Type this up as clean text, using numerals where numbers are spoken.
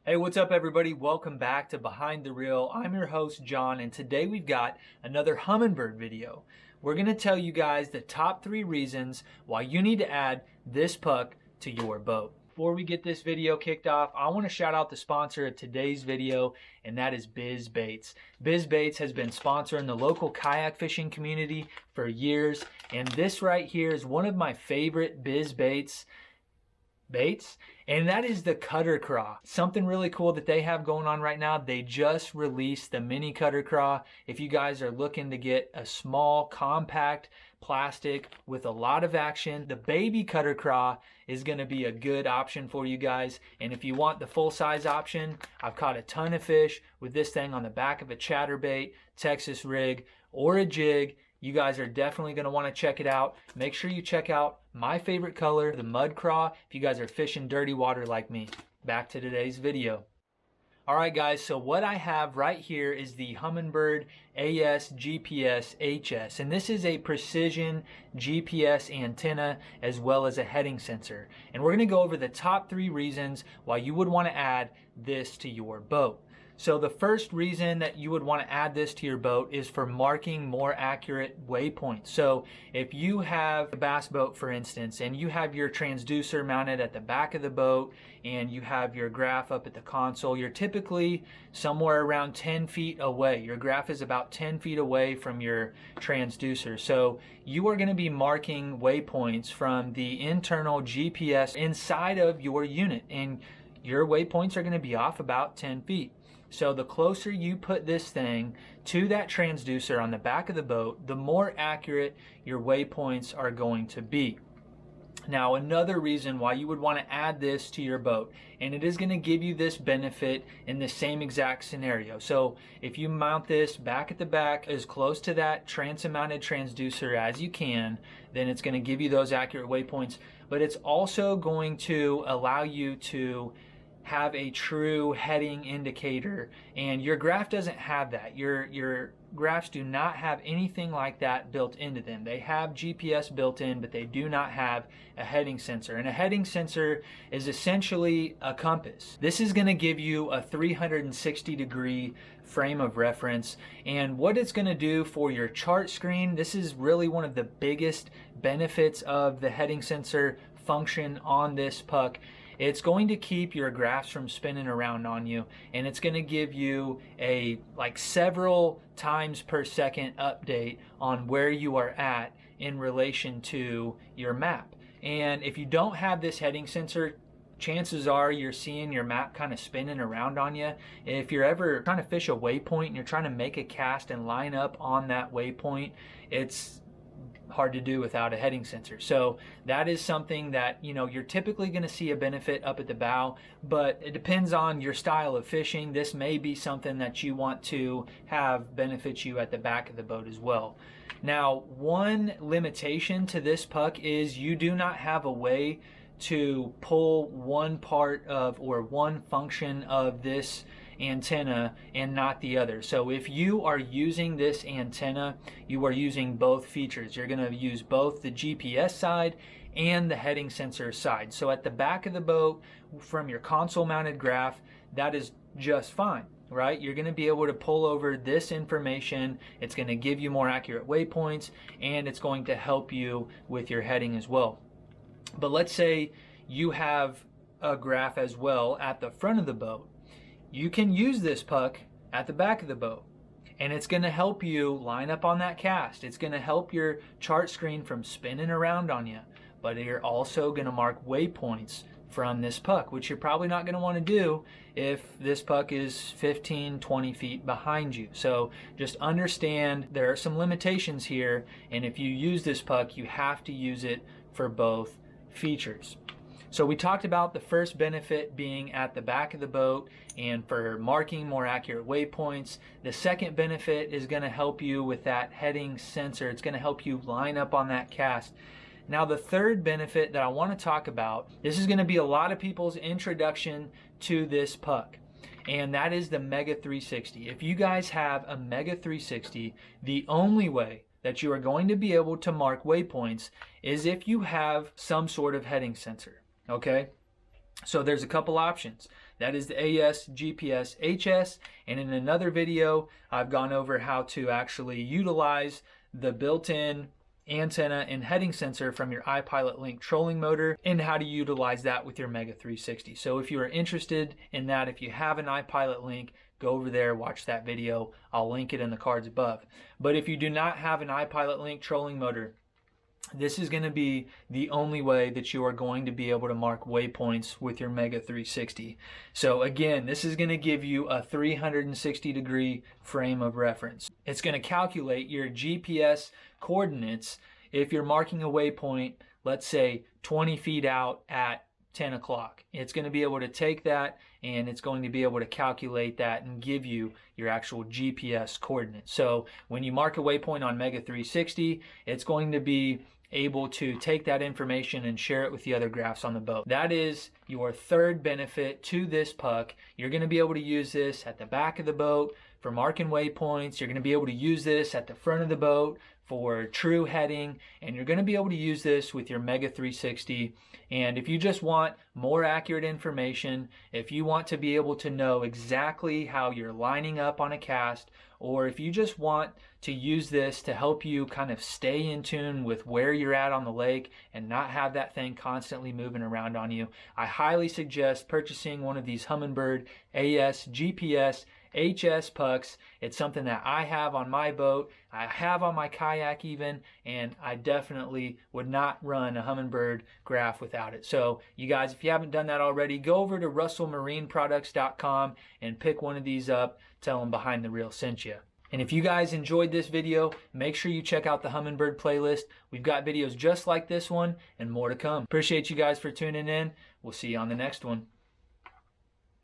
Hey, what's up everybody? Welcome back to Behind the Reel. I'm your host, John, and today we've got another Humminbird video. We're gonna tell you guys the top 3 reasons why you need to add this puck to your boat. Before we get this video kicked off, I wanna shout out the sponsor of today's video, and that is Biz Baits. Biz Baits has been sponsoring the local kayak fishing community for years, and this right here is one of my favorite Biz Baits, and that is the Cutter Craw. Something really cool that they have going on right now. They just released the mini Cutter Craw. If you guys are looking to get a small, compact plastic with a lot of action, the baby Cutter Craw is going to be a good option for you guys. And if you want the full-size option, I've caught a ton of fish with this thing on the back of a chatterbait, Texas rig, or a jig. You guys are definitely going to want to check it out. Make sure you check out my favorite color, the mud craw, if you guys are fishing dirty water like me. Back to today's video. Alright guys, so what I have right here is the Humminbird GPS HS, and this is a precision GPS antenna as well as a heading sensor. And we're going to go over the top 3 reasons why you would want to add this to your boat. So the first reason that you would want to add this to your boat is for marking more accurate waypoints. So if you have a bass boat, for instance, and you have your transducer mounted at the back of the boat and you have your graph up at the console, you're typically somewhere around 10 feet away. Your graph is about 10 feet away from your transducer. So you are going to be marking waypoints from the internal GPS inside of your unit, and your waypoints are going to be off about 10 feet. So the closer you put this thing to that transducer on the back of the boat, the more accurate your waypoints are going to be. Now, another reason why you would want to add this to your boat, and it is going to give you this benefit in the same exact scenario. So if you mount this back at the back as close to that transom-mounted transducer as you can, then it's going to give you those accurate waypoints, but it's also going to allow you to have a true heading indicator, and your graph doesn't have that. Your graphs do not have anything like that built into them. They have GPS built in, but they do not have a heading sensor. And a heading sensor is essentially a compass. This is going to give you a 360-degree frame of reference, and what it's going to do for your chart screen, this is really one of the biggest benefits of the heading sensor function on this puck. It's going to keep your graphs from spinning around on you, and it's going to give you a several times per second update on where you are at in relation to your map. And if you don't have this heading sensor, chances are you're seeing your map kind of spinning around on you. If you're ever trying to fish a waypoint and you're trying to make a cast and line up on that waypoint, it's hard to do without a heading sensor. So that is something that, you're typically going to see a benefit up at the bow, but it depends on your style of fishing. This may be something that you want to have benefit you at the back of the boat as well. Now, one limitation to this puck is you do not have a way to pull one part of or one function of this antenna and not the other. So if you are using this antenna, you are using both features. You're going to use both the GPS side and the heading sensor side. So at the back of the boat, from your console mounted graph, that is just fine, right? You're going to be able to pull over this information. It's going to give you more accurate waypoints, and it's going to help you with your heading as well. But let's say you have a graph as well at the front of the boat. You can use this puck at the back of the boat, and it's going to help you line up on that cast. It's going to help your chart screen from spinning around on you, but you're also going to mark waypoints from this puck, which you're probably not going to want to do if this puck is 15, 20 feet behind you. So just understand there are some limitations here, and if you use this puck, you have to use it for both features. So we talked about the first benefit being at the back of the boat and for marking more accurate waypoints. The second benefit is going to help you with that heading sensor. It's going to help you line up on that cast. Now the third benefit that I want to talk about, this is going to be a lot of people's introduction to this puck, and that is the Mega 360. If you guys have a Mega 360, the only way that you are going to be able to mark waypoints is if you have some sort of heading sensor. Okay, so there's a couple options. That is the AS GPS HS. And in another video, I've gone over how to actually utilize the built-in antenna and heading sensor from your iPilot Link trolling motor and how to utilize that with your Mega 360. So if you are interested in that, if you have an iPilot Link, go over there, watch that video. I'll link it in the cards above. But if you do not have an iPilot Link trolling motor, this is going to be the only way that you are going to be able to mark waypoints with your Mega 360. So again, this is going to give you a 360-degree frame of reference. It's going to calculate your GPS coordinates if you're marking a waypoint, let's say 20 feet out at 10 o'clock. It's going to be able to take that and it's going to be able to calculate that and give you your actual GPS coordinates. So when you mark a waypoint on Mega 360, it's going to be able to take that information and share it with the other graphs on the boat. That is your third benefit to this puck. You're going to be able to use this at the back of the boat for marking waypoints. You're going to be able to use this at the front of the boat for true heading, and you're going to be able to use this with your Mega 360. And if you just want more accurate information, if you want to be able to know exactly how you're lining up on a cast, or if you just want to use this to help you kind of stay in tune with where you're at on the lake and not have that thing constantly moving around on you, I highly suggest purchasing one of these Humminbird AS GPS HS pucks. It's something that I have on my boat, I have on my kayak even, and I definitely would not run a Humminbird graph without it. So you guys, if you haven't done that already, go over to russellmarineproducts.com and pick one of these up. Tell them Behind the Reel sent you. And if you guys enjoyed this video, make sure you check out the Humminbird playlist. We've got videos just like this one and more to come. Appreciate you guys for tuning in. We'll see you on the next one.